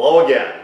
Hello again.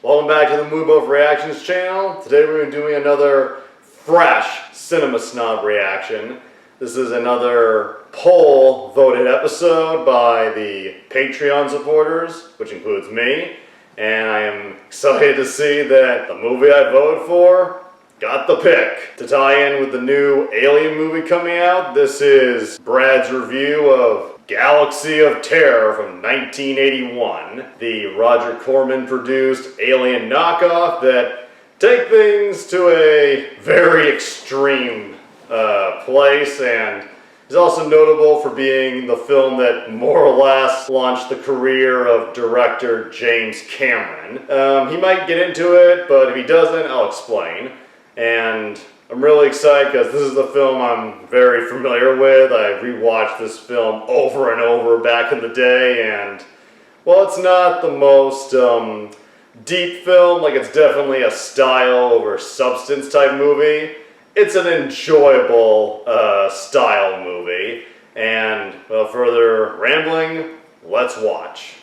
Welcome back to the Movie Buff Reactions channel. Today we're doing another fresh Cinema Snob reaction. This is another poll voted episode by the Patreon supporters, which includes me. And I am excited to see that the movie I voted for got the pick. To tie in with the new Alien movie coming out, this is Brad's review of Galaxy of Terror from 1981, the Roger Corman produced alien knockoff that take things to a very extreme place, and is also notable for being the film that more or less launched the career of director James Cameron. He might get into it, but if he doesn't, I'll explain. And I'm really excited because this is the film I'm very familiar with. I rewatched this film over and over back in the day, and while it's not the most deep film, like it's definitely a style over substance type movie, it's an enjoyable style movie. And without further rambling, let's watch.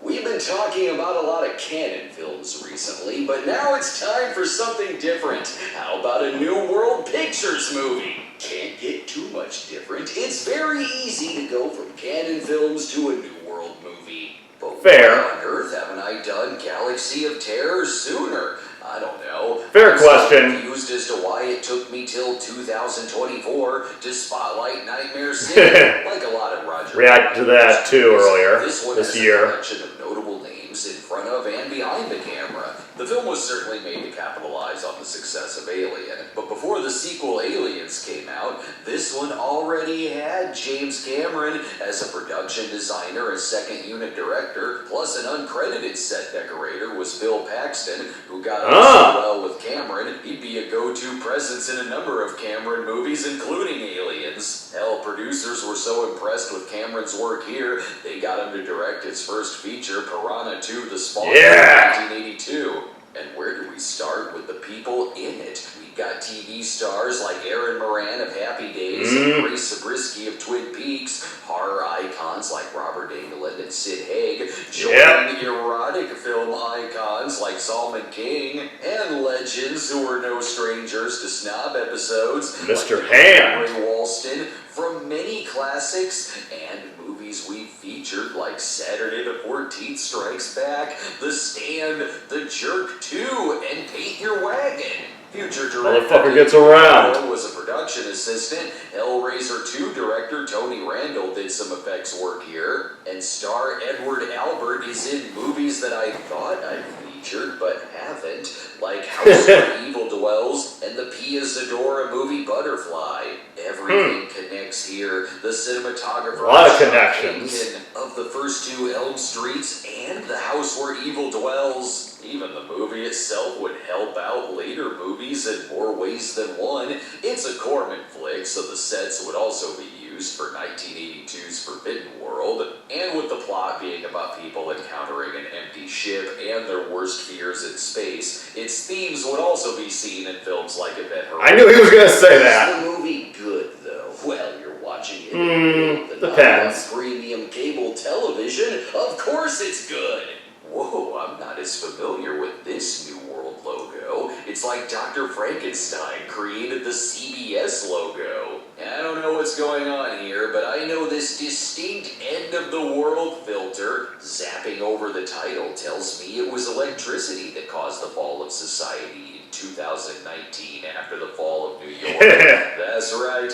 We've been talking about a lot of canon films recently, but now it's time for something different. How about a New World Pictures movie? Can't get too much different. It's very easy to go from canon films to a New World movie. But fair. Why on earth haven't I done Galaxy of Terror sooner? I don't know. Fair I'm question. So confused as to why it took me till 2024 to spotlight Nightmare City, like a lot of Roger. React to that too earlier this year. A collection of notable names in front of and behind the camera. The film was certainly made to capitalize on the success of Alien, but before the sequel Aliens came out, this one already had James Cameron as a production designer and second unit director, plus an uncredited set decorator was Bill Paxton, who got on so well with Cameron, he'd be a go-to presence in a number of Cameron movies, including Aliens. Hell, producers were so impressed with Cameron's work here, they got him to direct his first feature, Piranha 2: The Spawn, in 1982. And where do we start with the people in it? We've got TV stars like Aaron Moran of Happy Days and Grace Zabriskie of Twin Peaks, horror icons like Robert Englund and Sid Haig, joining erotic film icons like Salman King, and legends who are no strangers to snob episodes Mr. like Hand, Ray Walston, from many classics and movies we've featured like Saturday the 14th Strikes Back, The Stand, The Jerk 2, and Paint Your Wagon. Future director motherfucker gets around. Was a production assistant. Hellraiser 2 director Tony Randall did some effects work here. And star Edward Albert is in movies that I thought I'd featured but haven't, like House Where Evil Dwells and the Pia Zadora movie Butterfly. Everything connects here. The cinematographer, a lot of connections, of the first two Elm Streets and the House Where Evil Dwells. Even the movie itself would help out later movies in more ways than one. It's a Corman flick, so the sets would also be used for 1982's Forbidden World, and with the plot being about people encountering an empty ship and their worst fears in space, its themes would also be seen in films like Event Horizon. I knew he was going to say that. Is the movie good, though? Well, you're watching it. Depends. Premium cable television. Of course it's good. Whoa, I'm not as familiar with this New World logo. It's like Dr. Frankenstein created the CBS logo. I don't know what's going on here, but I know this distinct end-of-the-world filter zapping over the title tells me it was electricity that caused the fall of society in 2019 after the fall of New York. That's right.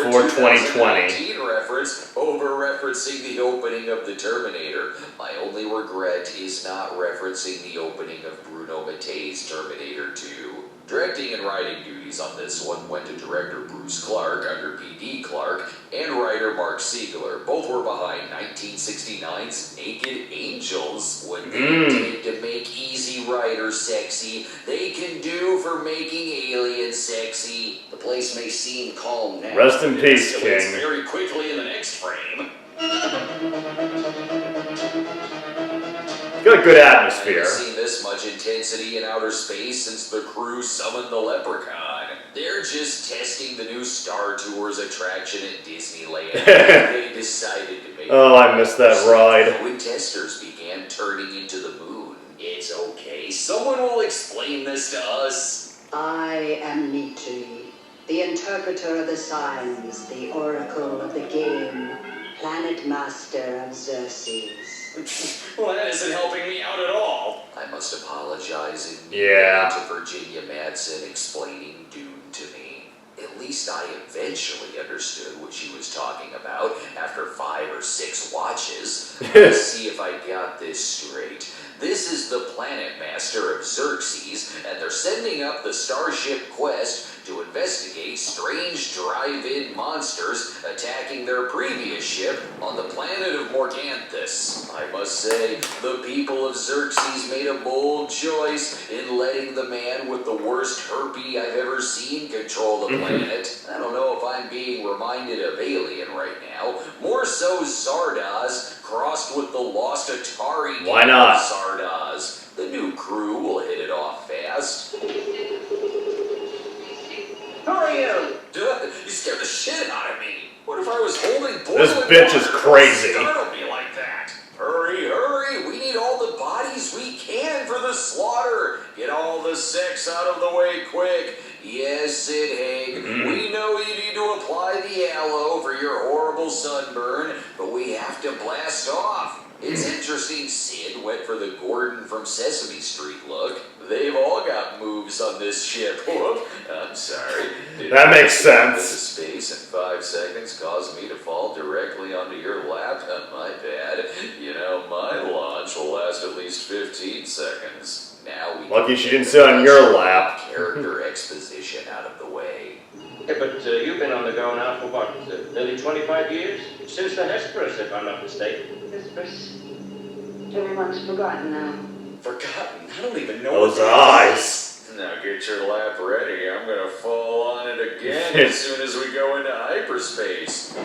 Before 2020. Reference over-referencing the opening of The Terminator. My only regret is not referencing the opening of Bruno Mattei's Terminator 2. Directing and writing duties on this one went to director Bruce Clark under P.P. Clark and writer Mark Siegler. Both were behind 1969's Naked Angels. What they did to make Easy Rider sexy, they can do for making Alien sexy. The place may seem calm now. Rest in peace, King. Very quickly in the next frame. Got a good atmosphere. I've seen this much intensity in outer space since the crew summoned the Leprechaun. They're just testing the new Star Tours attraction at Disneyland. They decided to make I missed that ride. When testers began man turning into the moon. It's okay. Someone will explain this to us. I am Mitri, the interpreter of the signs, the oracle of the game, planet master of Xerxes. Well, that isn't helping me out at all. I must apologize Yeah. to Virginia Madsen explaining Dune to me. At least I eventually understood what she was talking about after 5 or 6 watches. Let's see if I got this straight. This is the planet master of Xerxes, and they're sending up the Starship Quest to investigate strange drive-in monsters attacking their previous ship on the planet of Morganthus. I must say, the people of Xerxes made a bold choice in letting the man with the worst herpes I've ever seen control the planet. I don't know if I'm being reminded of Alien right now. More so Zardoz crossed with the lost Atari Why game not? of Zardoz. The new crew will hit it off fast. Who are you? Duh, you scared the shit out of me. What if I was holding boiling This bitch is water? crazy. Don't startle me like that. Hurry, hurry. We need all the bodies we can for the slaughter. Get all the sex out of the way quick. Yes, Sid Haig, we know you need to apply the aloe for your horrible sunburn, but we have to blast off. It's interesting Sid went for the Gordon from Sesame Street look. They've all got moves on this ship. Whoop, I'm sorry. That makes sense. Into space in 5 seconds caused me to fall directly onto your lap. My bad. You know, my launch will last at least 15 seconds. Now we Lucky she didn't sit on your lap. Character exposition out of the way. Yeah, but you've been on the go now for what, nearly 25 years? Since the Hesperus, if I'm not mistaken. Hesperus. Everyone's forgotten now. Forgotten? I don't even know Those what that eyes. is. Now get your lap ready. I'm gonna fall on it again as soon as we go into hyperspace.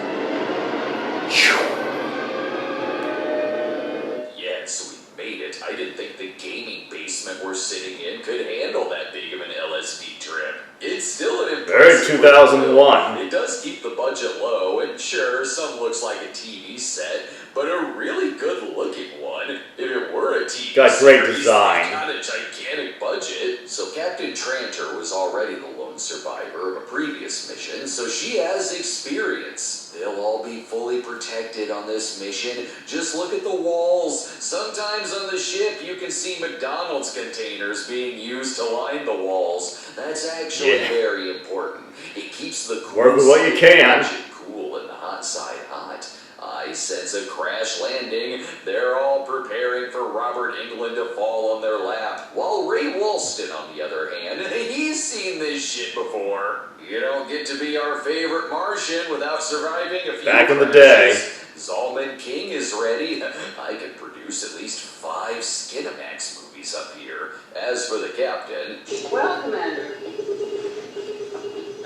Yes, we made it. I didn't think the gaming basement we're sitting in could handle that big of an LSD trip. It's still an Very impressive 2001. It does keep the budget low, and sure, some looks like a TV set, but a really good-looking one. If it were a TV Got great series, design. it's got a gigantic budget. So Captain Tranter was already the lone survivor of a previous mission, so she has experience. They'll all be fully protected on this mission. Just look at the walls. Sometimes on the ship, you can see McDonald's containers being used to line the walls. That's actually very important. It keeps the Work with what you can. cool and the hot side hot. I sense a crash landing. They're all preparing for Robert Englund to fall on their lap. While Ray Walston, on the other hand, he's seen this shit before. You don't get to be our favorite Martian without surviving a few Back in the crashes. day. Zalman King is ready. I can produce at least 5 Skinamax movies up here. As for the captain... Well, Commander.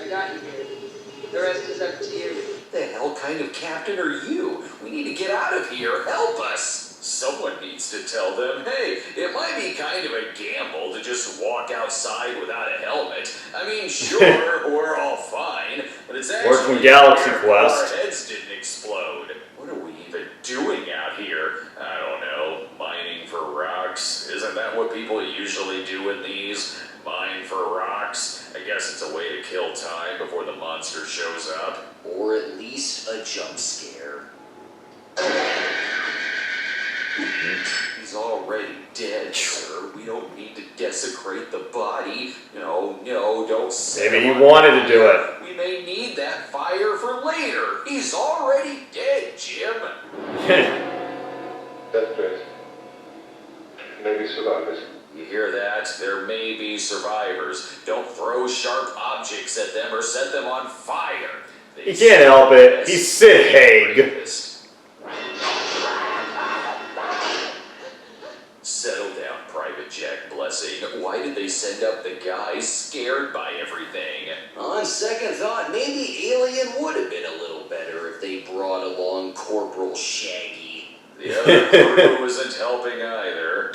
I got you here. The rest is up to you. The hell kind of captain are you? We need to get out of here. Help us! Someone needs to tell them, hey, it might be kind of a gamble to just walk outside without a helmet. I mean, sure, we're all fine, but it's Worked actually from Galaxy rare Quest. our heads didn't explode. What are we even doing out here? I don't know, mining for rocks. Isn't that what people usually do in these? Mine for rocks? I guess it's a way to kill time before the monster shows up. Or at least a jump scare. He's already dead, sir. We don't need to desecrate the body. No, don't say Maybe he wanted to do it. We may need that fire for later. He's already dead, Jim. That's great. Maybe survivors. You hear that? There may be survivors. Don't throw sharp objects at them or set them on fire. He can't help it. He's Sid Haig. Settle down, Private Jack Blessing. Why did they send up the guy scared by everything? On second thought, maybe Alien would have been a little better if they brought along Corporal Shaggy. The other crew isn't helping either.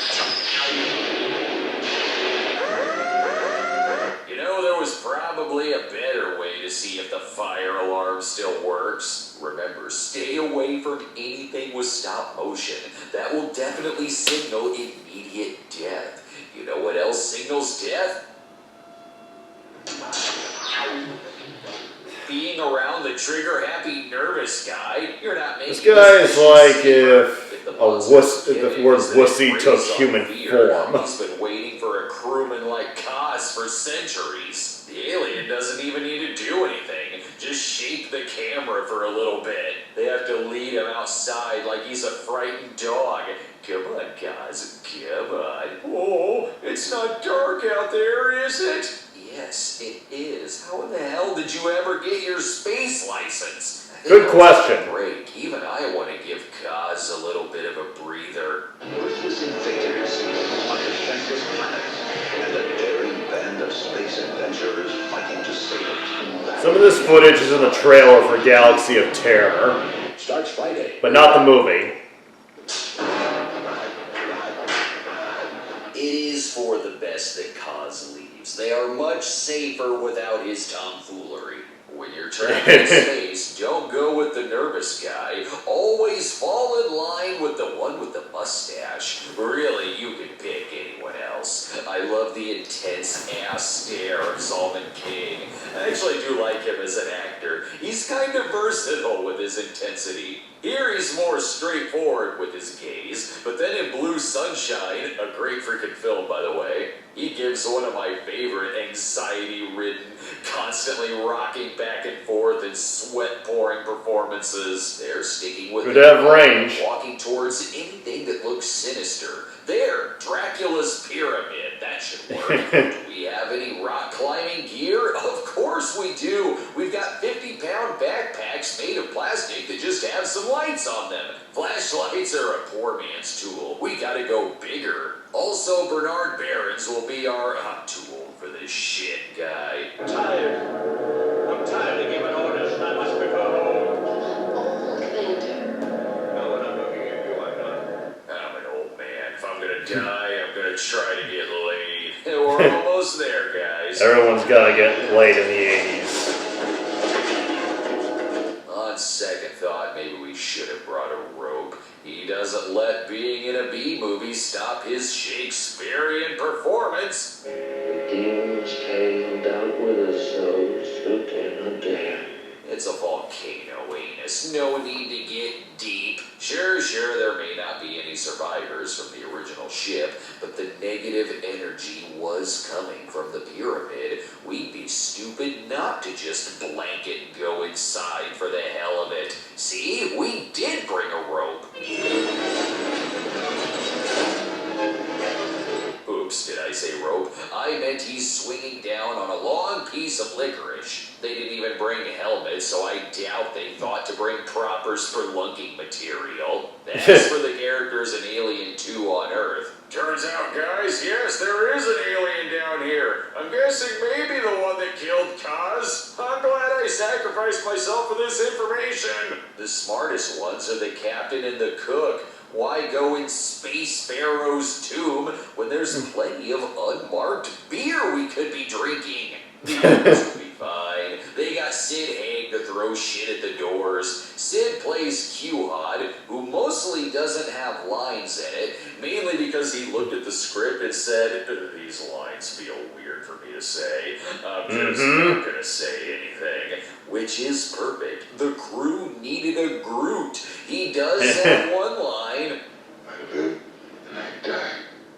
You know, there was probably a better way to see if the fire alarm still works. Remember, stay away from anything with stop motion. That will definitely signal immediate death. You know what else signals death? Being around the trigger-happy, nervous guy, you're not making... This guy is like if the word wussy took human form. He's been waiting for a crewman like Kaz for centuries. The alien doesn't even need to do anything. Just shake the camera for a little bit. They have to lead him outside like he's a frightened dog. Come on, Kaz, come on. Oh, it's not dark out there, is it? Yes, it is. How in the hell did you ever get your space license? Good question. Break. Even I want to give Kaz a little bit of a breather. Ruthless invaders on a defenseless planet, and a daring band of space adventurers fighting to save it. Some of this footage is in the trailer for Galaxy of Terror, Starts Friday. but not the movie. It is for the best that Kaz leaves. They are much safer without his tomfoolery. When you're trapped in space, don't go with the nervous guy. Always fall in line with the one with the mustache. Really, you can pick anyone else. I love the intense ass stare of Solomon King. I actually do like him as an actor. He's kind of versatile with his intensity. Here he's more straightforward with his gaze, but then in Blue Sunshine, a great freaking film by the way, he gives one of my favorite anxiety-ridden, constantly rocking back and forth and sweat-pouring performances. They're sticking with Could have range. walking towards anything that looks sinister. There, Dracula's pyramid. That should work. Do we have any rock climbing gear? Of course we do. We've got 50-pound backpacks made of plastic that just have some lights on them. Flashlights are a poor man's tool. We gotta go bigger. Also, Bernard Behrens will be our I'm too old for this shit guy. I'm tired of giving orders. I must be going home. Old Vader. No, we're not looking at you, I'm not. I'm an old man. If I'm gonna die, I'm gonna try to get laid. We're almost there, guys. Everyone's gotta get laid in the 80s. On second thought, maybe we should have brought a rope. He doesn't let being in a B-movie stop his Shakespearean performance. The demon's tailed out with a snowsuit and a dam. It's a volcano, anus. No need to get deep. Sure, there may not be any survivors from the original ship, but the negative energy was coming from the pyramid. We'd be stupid not to just blanket and go inside for the hell of it. See, we did bring a rope. Oops, did I say rope? I meant he's swinging down on a long piece of licorice. They didn't even bring helmets, so I doubt they thought to bring proper spelunking material. That's for the characters in Alien 2 on Earth. Turns out, guys, yes, there is an alien down here. I'm guessing maybe the one that killed Kaz. I'm glad I sacrificed myself for this information. The smartest ones are the captain and the cook. Why go in Space Pharaoh's tomb when there's plenty of unmarked beer we could be drinking? This will be fine. They got Sid Haig to throw shit at the doors. Sid plays Q-Hod, who mostly doesn't have lines in it, mainly because he looked at the script and said, these lines feel weird for me to say. I'm just not gonna say anything. Which is perfect. The crew needed a Groot. He does have one line. I live and I die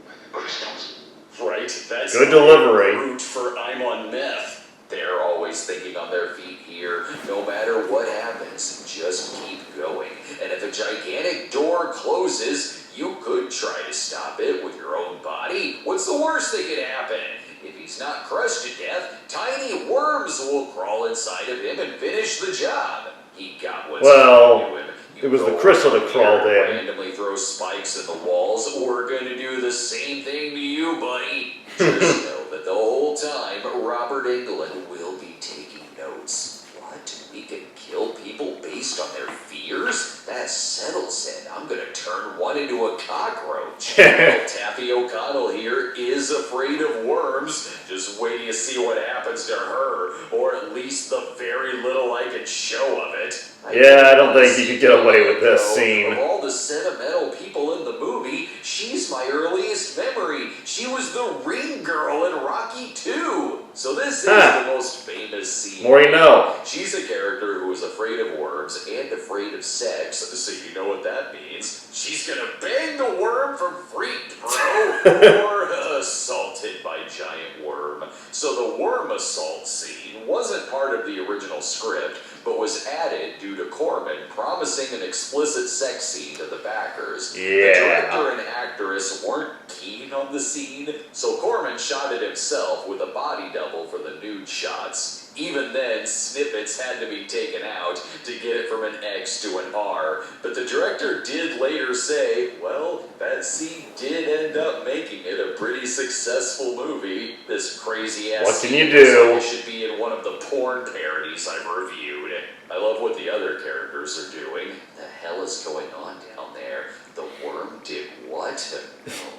by the crystals. Right, that's Good delivery. Groot for I'm on meth. They're always thinking on their feet here. No matter what happens, just keep going. And if a gigantic door closes, you could try to stop it with your own body. What's the worst that could happen? If he's not crushed to death, tiny worms will crawl inside of him and finish the job. He got what's coming to him. It was the crystal that crawled in. Randomly throw spikes in the walls. We're going to do the same thing to you, buddy. Just know that the whole time, Robert Englund will be taking notes. What? We can kill people based on their feet? ears? That settles it. I'm gonna turn one into a cockroach. Well, Taffy O'Connell here is afraid of worms. Just wait till you see what happens to her, or at least the very little I can show of it. Yeah, I don't think you could get away with this scene. Of all the sentimental people in the movie, she's my earliest memory. She was the ring girl in Rocky 2. So this is the most famous scene. More you know. She's a character who is afraid of worms and afraid of sex, so you know what that means. She's gonna bang the worm from Freaked, bro. Or assaulted by giant worm. So the worm assault scene wasn't part of the original script, but was added due to Corman promising an explicit sex scene to the backers. Yeah. The director and actress weren't keen on the scene, so Corman shot it himself with a body double for the nude shots. Even then, snippets had to be taken out to get it from an X to an R, but the director did later say, well, that scene did end up making it a pretty successful movie. This crazy-ass What can you scene do? like it should be in one of the porn parodies I've reviewed. I love what the other characters are doing. The hell is going on down there? The worm did what?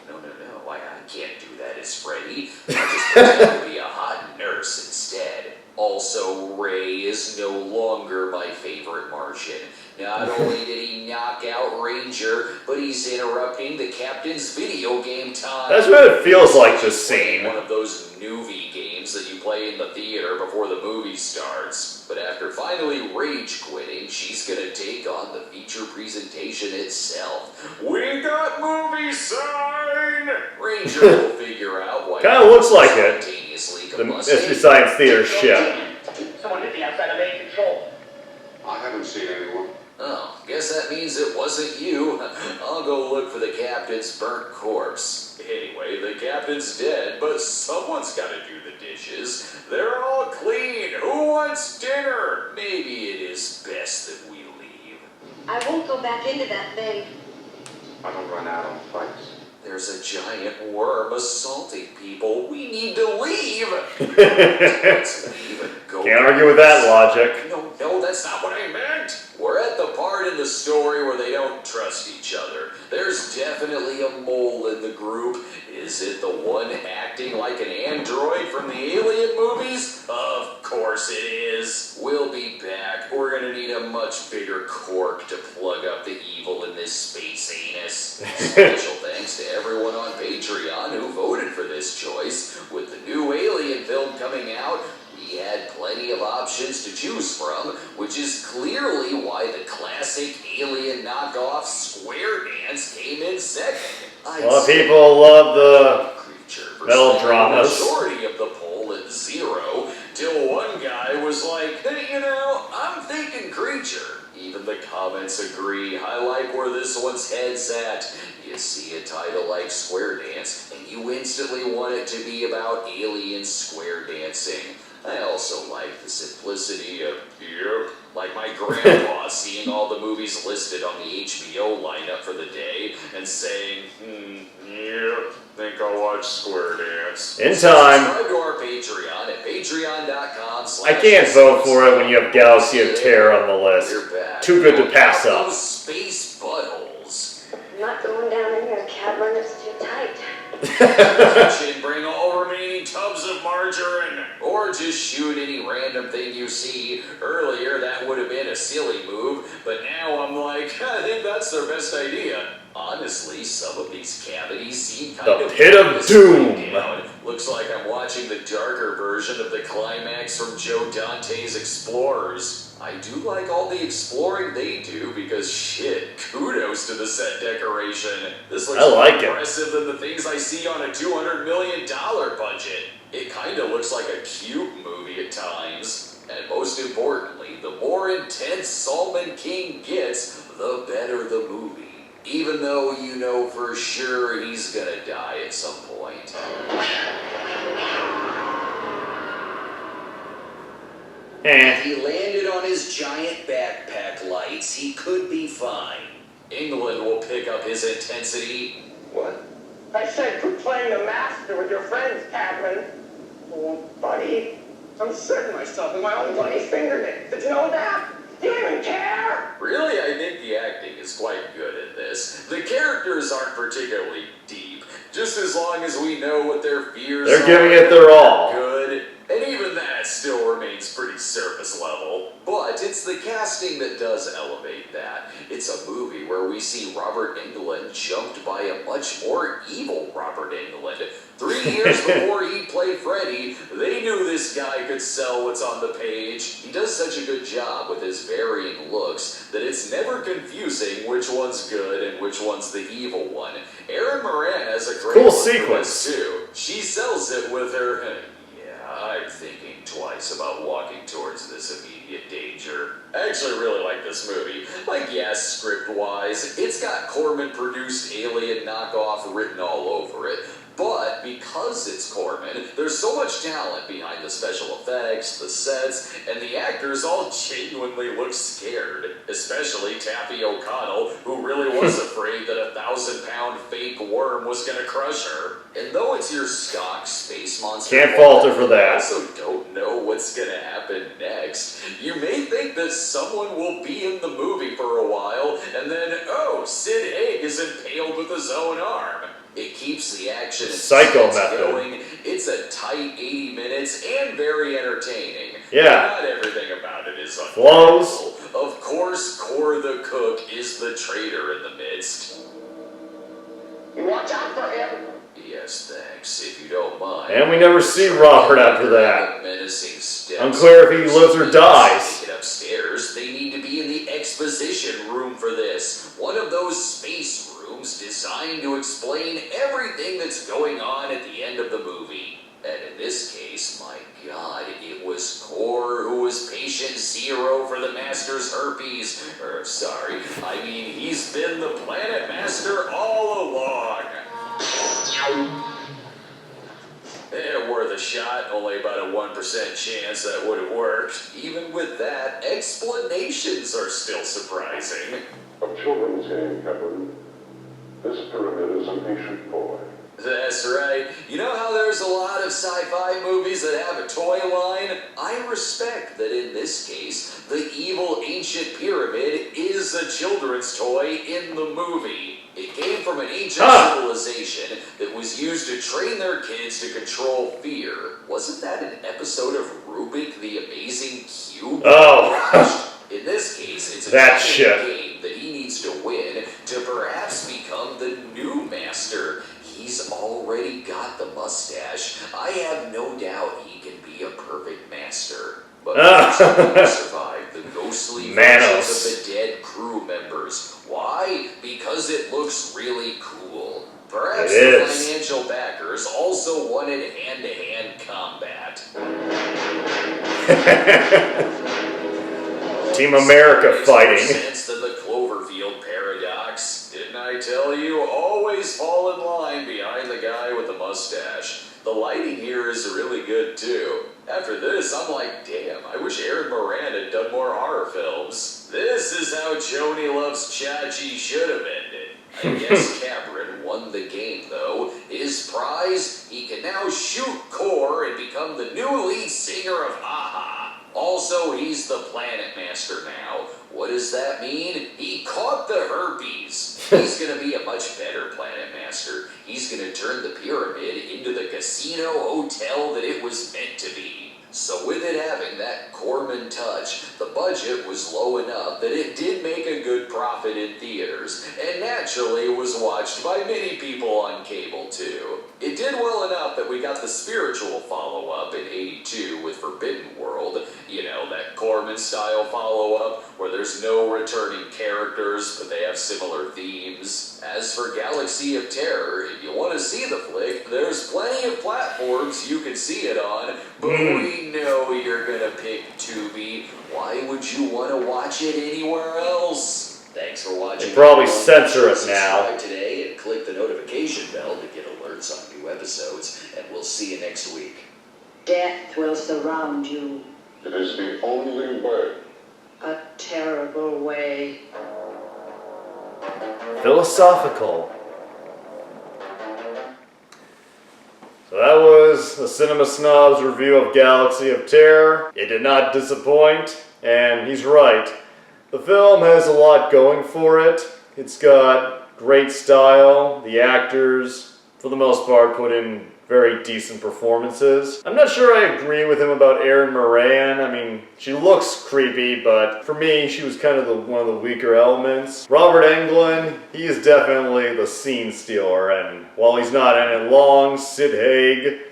No. I can't do that as Freddy. I just pretend to be a hot nurse instead. Also, Ray is no longer my favorite Martian. Not only did he knock out Ranger, but he's interrupting the captain's video game time. That's what it feels like, this scene. One of those newbie games that you play in the theater before the movie starts. But after finally rage quitting, she's gonna take on the feature presentation itself. We got movie sign! Ranger will figure out why. Kinda looks like it. The combusting. Mystery Science Theater ship. Someone hit the outside of main control. I haven't seen anyone. Oh, guess that means it wasn't you. I'll go look for the captain's burnt corpse. Anyway, the captain's dead, but someone's gotta do the dishes. They're all clean. Who wants dinner? Maybe it is best that we leave. I won't go back into that thing. I don't run out on fights. There's a giant worm assaulting people. We need to leave. Let's leave and go. Can't argue with that logic. No, that's not what I meant. We're at the part in the story where they don't trust each other. There's definitely a mole in the group. Is it the one acting like an android from the Alien movies? Of course it is. We'll be back. We're gonna need a much bigger cork to plug up the evil in this space anus. Special thanks to everyone on Patreon who voted for this choice. With the new Alien film coming out, we had plenty of options to choose from, which is clearly why the classic Alien knockoff Square Dance came in second. A lot of people love the melodramas. The majority of the poll at 0, till one guy was like, hey, I'm thinking Creature. Even the comments agree. I like where this one's head's at. You see a title like Square Dance, and you instantly want it to be about aliens square dancing. I also like the simplicity of, like my grandpa seeing all the movies listed on the HBO lineup for the day and saying, think I'll watch Square Dance. In time. Subscribe to our Patreon at patreon.com. I can't vote for it when you have Galaxy of Terror on the list. Too good to pass up. Those space buttholes. I'm not going down in your cavern, it's too tight. Kitchen, bring all remaining tubs of margarine, or just shoot any random thing you see. Earlier, that would have been a silly move, but now I'm like, I think that's their best idea. Honestly, some of these cavities seem kind of... The Pit of Doom. Looks like I'm watching the darker version of the climax from Joe Dante's Explorers. I do like all the exploring they do because, shit, kudos to the set decoration. This looks more impressive than the things I see on a $200 million budget. It kinda looks like a cute movie at times. And most importantly, the more intense Salman King gets, the better the movie. Even though you know for sure he's gonna die at some point. If he landed on his giant backpack lights, he could be fine. England will pick up his intensity. What? I said quit playing the master with your friends, Captain. Oh, buddy. I'm setting myself with my own bloody fingernails. Did you know that? Do you even care? Really, I think the acting is quite good in this. The characters aren't particularly deep, just as long as we know what their fears are. They're giving it their all. Good. And even that still remains pretty surface level. But it's the casting that does elevate that. It's a movie where we see Robert Englund jumped by a much more evil Robert Englund. 3 years before he played Freddy, they knew this guy could sell what's on the page. He does such a good job with his varying looks that it's never confusing which one's good and which one's the evil one. Erin Moran has a great cool look for sequence this too. She sells it with her... I'm thinking twice about walking towards this immediate danger. I actually really like this movie. Like, yes, script-wise, it's got Corman-produced Alien knockoff written all over it. But because it's Corman, there's so much talent behind the special effects, the sets, and the actors all genuinely look scared. Especially Taffy O'Connell, who really was afraid that a 1,000-pound fake worm was gonna crush her. And though it's your stock space monster, can't fault her for that. I also don't know what's gonna happen next. You may think that someone will be in the movie for a while, and then, oh, Sid Haig is impaled with his own arm. It keeps the action and Psycho suspense method. going. It's a tight 80 minutes and very entertaining. Yeah. Not everything about it is Flows. Of course, Cor the cook is the traitor in the midst. Watch out for him. Yes, thanks, if you don't mind. And we never see Robert after that. Menacing steps. Unclear if he lives or dies. To get upstairs, they need to be in the exposition room for this. One of those space rooms designed to explain everything that's going on at the end of the movie. And in this case, my God, it was Cor who was patient zero for the Master's herpes. Sorry, I mean, he's been the Planet Master all along. Worth a shot, only about a 1% chance that would have worked. Even with that, explanations are still surprising. A children's game, Captain. This pyramid is an ancient toy. That's right. You know how there's a lot of sci-fi movies that have a toy line? I respect that in this case, the evil ancient pyramid is a children's toy in the movie. It came from an ancient civilization that was used to train their kids to control fear. Wasn't that an episode of Rubik the Amazing Cube? Oh. In this case, it's a that game that he needs to win to perhaps become the new master. He's already got the mustache. I have no doubt he can be a perfect master. But first, he will survive the ghostly versions of the dead crew members. Why? Because it looks really cool. Perhaps the financial backers also wanted hand-to-hand combat. Team America fighting. Sense than the Cloverfield paradox. Didn't I tell you? Always fall in line behind the guy with the mustache. The lighting here is really good too. After this, I'm like, damn, I wish Erin Moran had done more horror films. This is how Joni Loves Chachi should have ended. I guess Cameron won the game though. His prize, he can now shoot Cor and become the new lead singer of Ha-Ha. Also, he's the Planet Master now. What does that mean? He caught the herpes. He's gonna be a much better Planet Master. He's gonna turn the pyramid into the casino hotel that it was meant to be. So with it having that Corman touch, the budget was low enough that it did make a good profit in theaters, and naturally was watched by many people on cable too. It did well enough that we got the spiritual follow-up in '82 with Forbidden World, you know, that Corman-style follow-up where there's no returning characters, but they have similar themes. As for Galaxy of Terror, if you want to see the flick, there's plenty of platforms you can see it on, but we know you're gonna pick Tubi. Why would you want to watch it anywhere else? Thanks for watching. They probably censor it now. Subscribe today and click the notification bell to get alerts on new episodes, and we'll see you next week. Death will surround you. It is the only way. A terrible way. Philosophical. So that was the Cinema Snob's review of Galaxy of Terror. It did not disappoint, and he's right. The film has a lot going for it. It's got great style. The actors, for the most part, put in very decent performances. I'm not sure I agree with him about Erin Moran. I mean, she looks creepy, but for me, she was kind of one of the weaker elements. Robert Englund, he is definitely the scene stealer, and while he's not in it long, Sid Haig,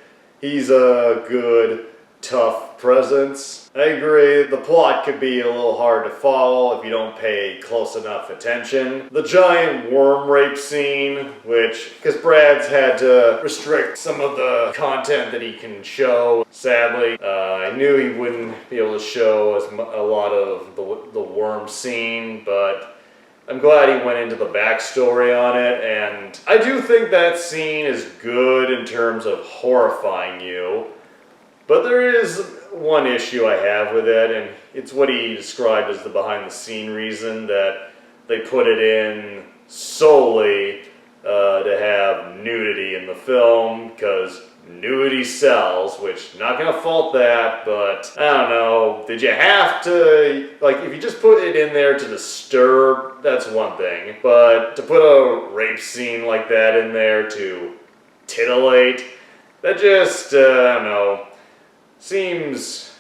he's a good, tough presence. I agree, the plot could be a little hard to follow if you don't pay close enough attention. The giant worm rape scene, because Brad's had to restrict some of the content that he can show, sadly. I knew he wouldn't be able to show a lot of the worm scene, but I'm glad he went into the backstory on it, and I do think that scene is good in terms of horrifying you. But there is one issue I have with it, and it's what he described as the behind-the-scene reason, that they put it in solely to have nudity in the film, because nudity sells, which, not gonna fault that, but I don't know, did you have to, like, if you just put it in there to disturb, that's one thing, but to put a rape scene like that in there to titillate, that just, I don't know, seems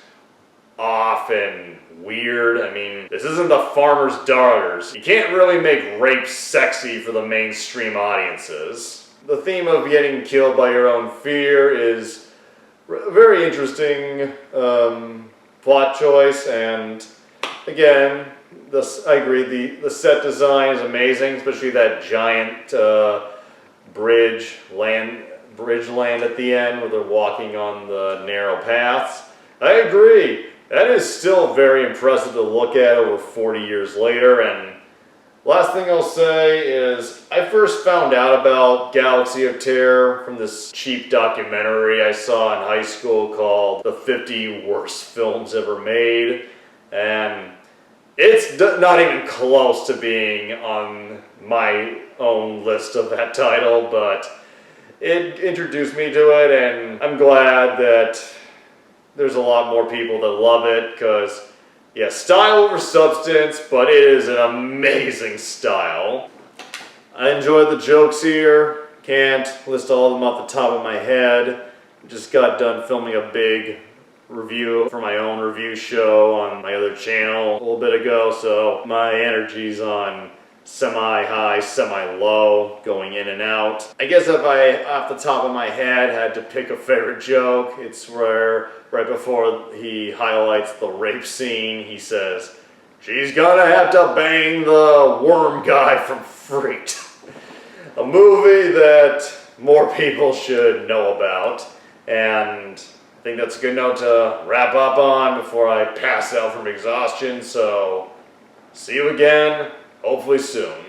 off and weird. I mean, this isn't the Farmer's Daughters. You can't really make rape sexy for the mainstream audiences. The theme of getting killed by your own fear is a very interesting plot choice, and again, I agree, the set design is amazing, especially that giant bridge land at the end where they're walking on the narrow paths. I agree. That is still very impressive to look at over 40 years later. And last thing I'll say is I first found out about Galaxy of Terror from this cheap documentary I saw in high school called The 50 Worst Films Ever Made. And it's not even close to being on my own list of that title, but it introduced me to it, and I'm glad that there's a lot more people that love it, because, yeah, style over substance, but it is an amazing style. I enjoyed the jokes here. Can't list all of them off the top of my head. Just got done filming a big review for my own review show on my other channel a little bit ago, so my energy's on semi-high, semi-low, going in and out. I guess if I, off the top of my head, had to pick a favorite joke, it's where, right before he highlights the rape scene, he says, "She's gonna have to bang the worm guy from Freaked." A movie that more people should know about, and I think that's a good note to wrap up on before I pass out from exhaustion, so see you again, hopefully soon.